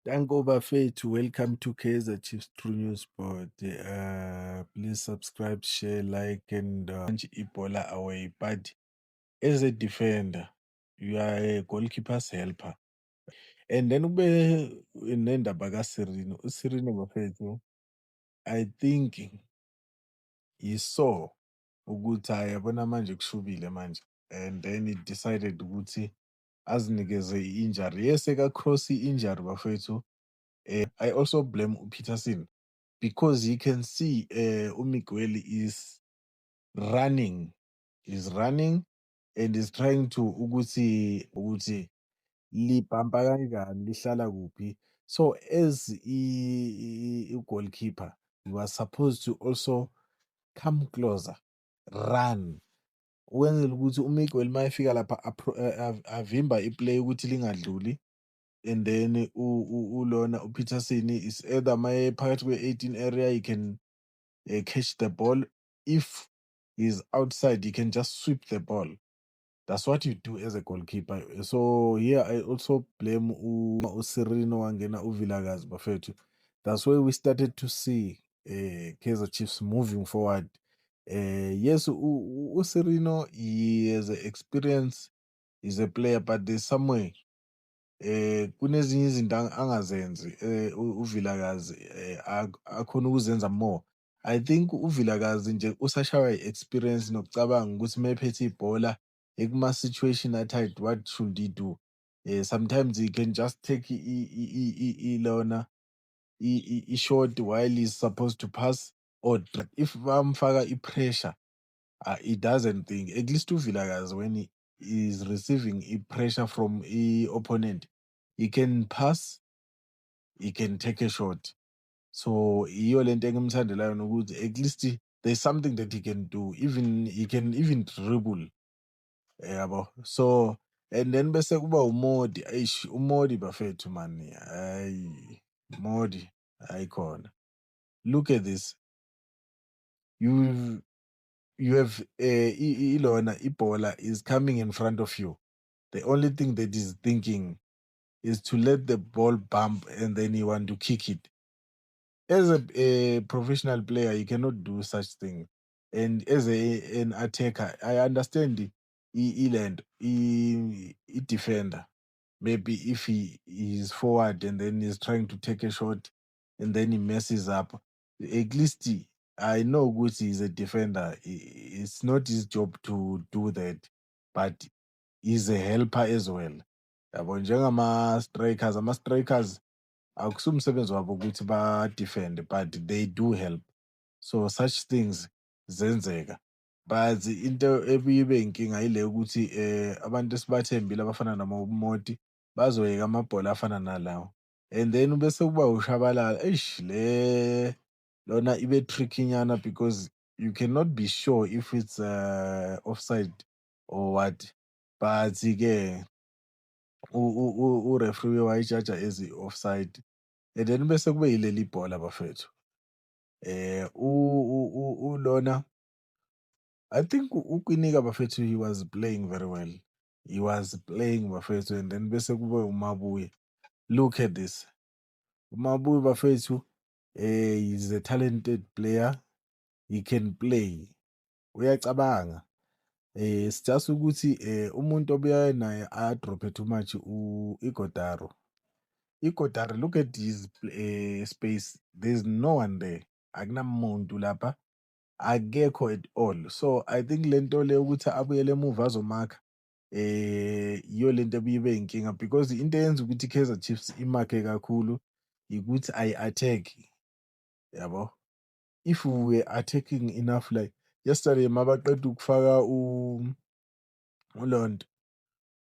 Danko bafethu, welcome to Kaizer Chiefs True News Sport. Please subscribe, share, like, and punch Ebola away. But as a defender, you are a goalkeeper's helper. And then ube nendaba kaSirino. uSirino bafethu, I think he saw ukuthi yabona manje kushubile manje. And then he decided ukuthi azinikeze i-injury. Yes, cross i-injury bafethu. I also blame Peterson because you can see Miguel running is running and is trying to ukuthi libhampa kanjani lihlala kuphi. So as a goalkeeper, you are supposed to also come closer, run, ukwenzela ukuthi uMiguel uma efika lapha avimba iplay ukuthi lingadluli. And then ulona uPeterson is either my phakathi kwe-18 area, he can catch the ball. If he's outside, he can just sweep the ball. That's what you do as a goalkeeper. So here I also blame uSirino wangena uVilakazi bafethu. That's why we started to see Kaizer Chiefs moving forward. Yes, uSirino, he has experience, he's a player, but there's somewhere kunezinye izinto angazenzi uVilakazi akhona ukuzenza more. I think uVilakazi nje usashawa i-experience nokucabanga ukuthi uma ephethe ibhola ekuma-situation atight, what should he do? Sometimes he can just take lona i-short while he's supposed to pass, or if bamfaka i-pressure, he doesn't think. At least uVilakazi, when he is receiving pressure from the opponent, he can pass, he can take a shot. So iyo lento engimthandelayo nokuthi at least there's something that he can do. Even he can even dribble. Yabo. So and then bese kuba uModi. Eish, uModi bafethu man. Ay, Modi icon. Look at this. You you have ilona ibola is coming in front of you. The only thing that is thinking is to let the ball bump and then you want to kick it. As a professional player, you cannot do such thing. And as an attacker, I understand he defender. Maybe if he is forward and then he's trying to take a shot and then he messes up, at least I know Gucci is a defender. It's not his job to do that, but he's a helper as well. Yabo, ama-strikers akusumsebenzi wabo ukuthi ba-defend, but they do help. So such things zenzeka. But into ebuye ibe inkinga yile ukuthi abantu esibathembile abafana namaModi bazoyeka amabhola afana nalawo. And then bese kuba ushabalala. Eish, lona ibe tricky nyana because you cannot be sure if it's offside or what. But ke ureferee wayijaja as i-offside. And then bese kube yileli bhola bafethu. Lona, I think uKwinika bafethu, he was playing very well. He was playing bafethu, and then bese kube uMabuye. Look at this. uMabuye bafethu, he's a talented player. He can play. Uyacabanga. It's just ukuthi umuntu obuya naye adrophe too much iGodaro. iGodaro, look at his space. There's no one there. Akunamuntu lapha. Akekho at all. So I think lento le ukuthi abuyele emuva azomakha iyo lento ebibe inkinga, because into eyenza ukuthi iKaizer Chiefs imakhe kakhulu ukuthi ayi-attack, yabo. If we were attacking enough, like yesterday mabaqeda ukufaka ulonto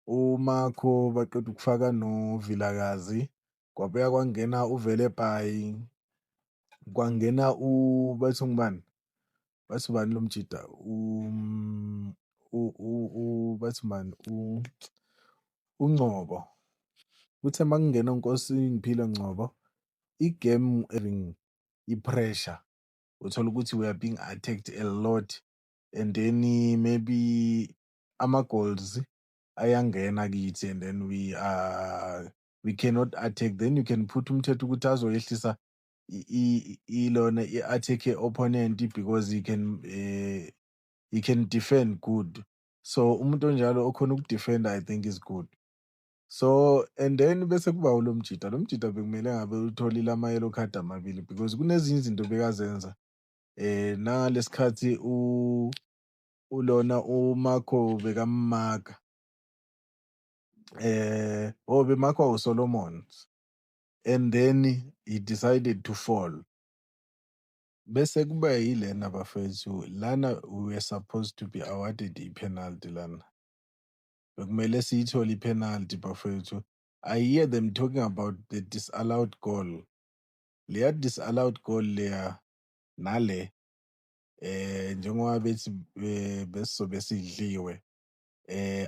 uMakho, baqeda ukufaka noVilakazi, kwabuya kwangena uVelepayi, kwangena bathi ngubani? Bathi ubani lo mjida? Bathi ubani? uNgcobo. Kuthe makungena uNkosinghiphile Ngcobo, igame having i-pressure. Uthola ukuthi we are being attacked a lot, and then maybe ama-goals ayangena kithi, and then we are we cannot attack. Then you can put umthetho ukuthi azoyehlisa ilona i-attack ye-opponent because he can defend good. So umuntu onjalo okhona ukudefenda I think is good. So and then bese kuba lo mjida. Lo mjida bekumele ngabe utholile ama-yellow card amabili because kunezinye izinto bekazenza nangalesikhathi ulona uMarco bekammaka bemakwa uSolomons and then he decided to fall. Bese kuba yilena bafethu lana we were supposed to be awarded i-penalty lana. Bekumele siyithole i-penalty bafethu. I hear them talking about the disallowed goal. Leya disallowed goal leya nale njengoba bethi besizobe sidliwe.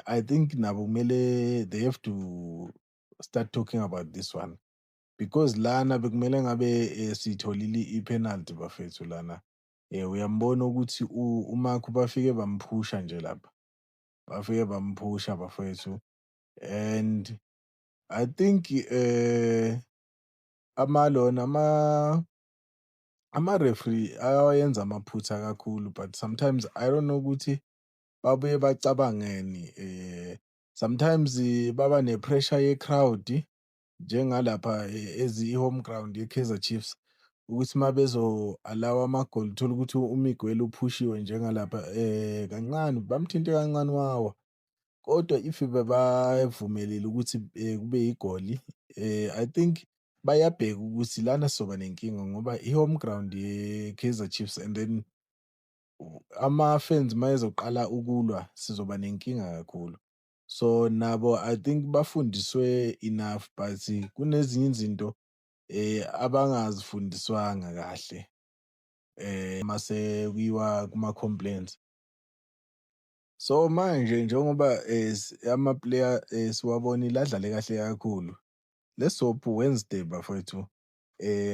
I think nabo kumele they have to start talking about this one because lana bekumele ngabe siyitholile i-penalty bafethu lana. Uyambona ukuthi uMarco bafike bamphusha nje lapha. Bafike bamphusha bafethu and I think ama-referee ayawenza amaphutha kakhulu but sometimes I don't know ukuthi babuye bacabangeni. Sometimes baba ne-pressure ye-crowd njengalapha i-home ground ye-Kaizer Chiefs ukuthi uma bezo-allow amagoli uthole ukuthi uMiguel uphushiwe njengalapha kancane bamthinte kancane wawa. Kodwa if bebavumelile ukuthi kube igoli I think bayabheka ukuthi lana sizoba nenkinga ngoba i-home ground ye-Kaizer Chiefs and then ama-fans mayezoqala ukulwa sizoba nenkinga kakhulu. So nabo I think bafundiswe enough but kunezinye izinto abangazifundiswanga kahle mase kuyiwa kuma-complaints. So manje njengoba ama-player siwabonile adlale kahle kakhulu, let's hope Wednesday bafowethu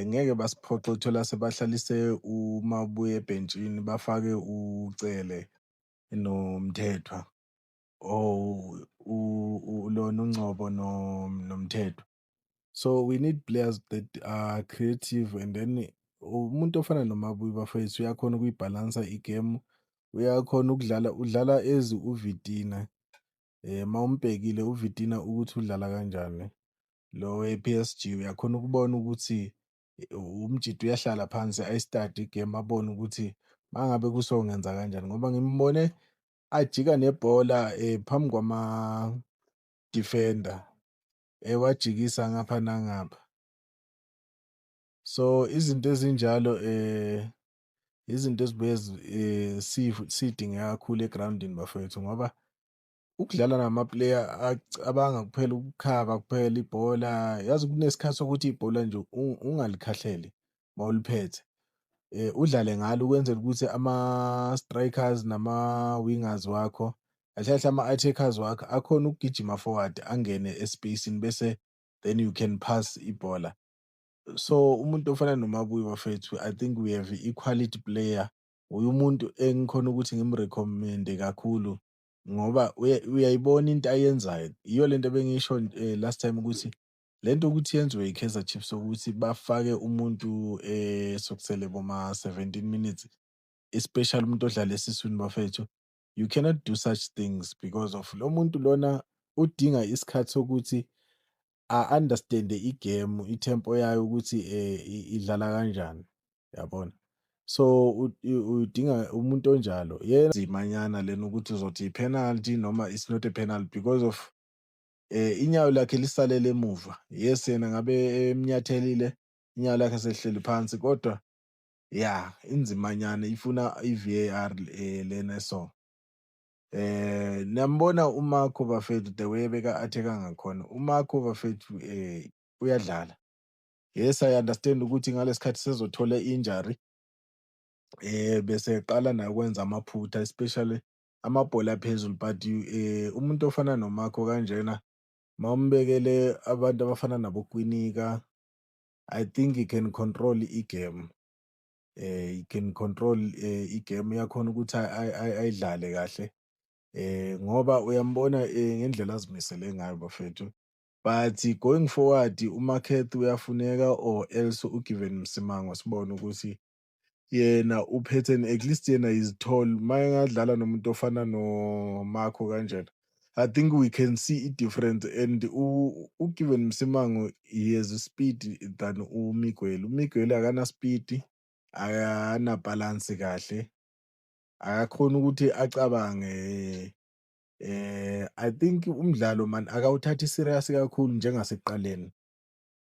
ngeke basiphoqe uthola sebahlalise uMabuye ebhentshini bafake uCele noMthethwa lona uNgcobo noMthethwa. So we need players that are creative and then umuntu ofana noMabuye bafowethu uyakhona ukuyibhalansa igame, uyakhona udlala as uVitina. Mawumbhekile uVitina ukuthi udlala kanjani lo we-PSG uyakhona ukubona ukuthi umjidi uyahlala phansi ayi-study igame abone ukuthi mangabe kusongenza kanjani ngoba ngimbone ajika nebhola phambi kwama-defender wajikisa ngapha nangapha. So izinto ezinjalo izinto ezibuye siy'dinge kakhulu egrawundini bafowethu ngoba ukudlala nama-player acabanga kuphela ukukhaba kuphela ibhola. Yazi kunesikhathi sokuthi ibhola nje ungalikhahlele mawuliphethe. Udlale ngalo ukwenzela ukuthi ama-strikers nama-wingers wakho kahle kahle ama-attackers wakho akhone ukugijima forward angene espacini bese then you can pass ibhola. So umuntu ofana noMabuye bafethu I think we have i-quality player. Uye umuntu engikhona ukuthi ngimrecommende kakhulu ngoba uyayibona into ayenzayo. Iyo lento ebengisho last time ukuthi lento ukuthi yenziwe i-Kaizer Chiefs ukuthi bafake umuntu sokusele boma-17 minutes especially umuntu odlala esiswini bafethu. You cannot do such things because of lo muntu lona udinga isikhathi sokuthi a-understand-e igemu, i-tempo yayo ukuthi idlala kanjani, yabona? So udinga umuntu onjalo. Nzimanyana lena ukuthi uzothi i-penalty noma it's not a penalty because of inyawo lakhe lisalele emuva. Yes, yena ngabe emnyathelile, inyawo lakhe selihleli phansi kodwa inzimanyana ifuna i-VAR lena so. Niyambona uMarco bafethu the way beka-attack-a ngakhona. uMarco bafethu uyadlala. Yes, I understand ukuthi ngalesikhathi sezothola i-injury bese eqala naye ukwenza amaphutha especially amabhola aphezulu but umuntu ofana noMarco kanjena mawumbekele abantu abafana naboKwinika I think he can control igame. He can control igame yakhona ukuthi ayidlale kahle. Ngoba uyambona ngendlela azimisele ngayo bafethu. but going forward uMakhethi uyafuneka or else uGiven Msimango sibone ukuthi yena uphethe at least yena is tall. Mayengadlala nomuntu ofana noMarco kanjena, I think we can see i-difference and uGiven Msimango he has a speed than uMiguel. uMiguel akana-speed, akana-balance kahle, akakhoni ukuthi acabange. I think umdlalo man akawuthathi serious kakhulu njengasekuqaleni.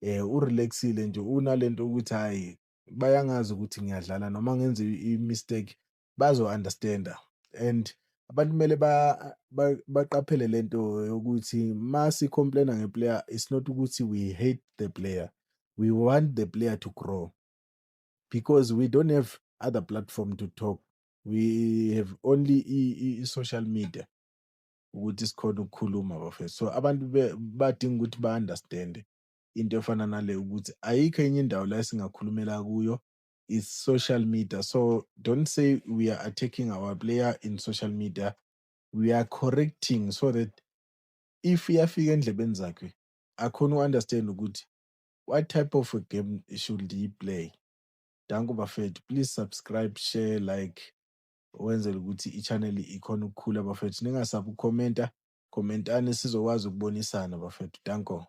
Urelaxile nje, unalento ukuthi hhayi bayangazi ukuthi ngiyadlala noma ngenze i-mistake bazo-understand-a and abantu kumele baqaphele lento yokuthi uma si-complain-a nge-player, it's not ukuthi we hate the player, we want the player to grow because we don't have other platform to talk. We have only i-social media ukuthi sikhone ukukhuluma bafethu. So abantu badinga ukuthi ba-understand-e into efana nale ukuthi ayikho enye indawo la esingakhulumela kuyo, is social media. So don't say we are attacking our player in social media, we are correcting so that if iyafika endlebeni zakhe akhone uku-understand ukuthi what type of a game should he play. Danko bafethu, please subscribe, share, like wenzele ukuthi i-channel ikhone ukukhula bafethu. Ningasabi ukhomenta, khomentani sizokwazi ukubonisana bafethu. Danko.